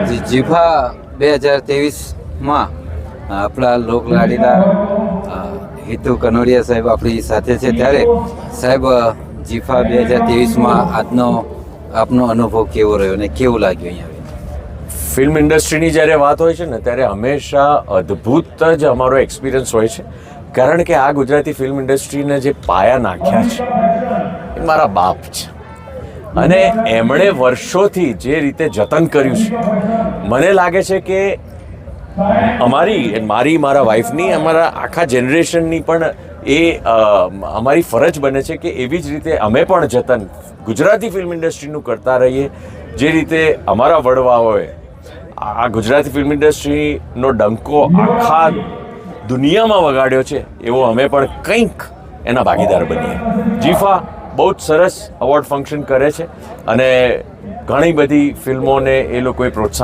જીફા 2023માં આપણા લોકલાડીલા હિતુ કનોડિયા સાહેબ આપણી સાથે છે. ત્યારે સાહેબ, જીફા 2023માં આપનો અનુભવ કેવો રહ્યો અને કેવું લાગ્યું અહીંયા? ફિલ્મ ઇન્ડસ્ટ્રીની જ્યારે વાત હોય છે ને ત્યારે હંમેશા અદ્ભુત જ અમારો એક્સપિરિયન્સ હોય છે, કારણ કે આ ગુજરાતી ફિલ્મ ઇન્ડસ્ટ્રીને જે પાયા નાખ્યા છે એ મારા બાપ છે, અને એમણે વર્ષોથી જે રીતે જતન કર્યું છે, મને લાગે છે કે મારા વાઈફની, અમારા આખા જનરેશનની પણ એ અમારી ફરજ બને છે કે એવી જ રીતે અમે પણ જતન ગુજરાતી ફિલ્મ ઇન્ડસ્ટ્રીનું કરતા રહીએ. જે રીતે અમારા વડવાઓએ આ ગુજરાતી ફિલ્મ ઇન્ડસ્ટ્રીનો ડંકો આખા દુનિયામાં વગાડ્યો છે, એવો અમે પણ કંઈક એના ભાગીદાર બનીએ. જીફા બહુ જ સરસ અવોર્ડ ફંક્શન કરે છે અને ઘણી બધી ફિલ્મોને એ લોકોએ પ્રોત્સાહન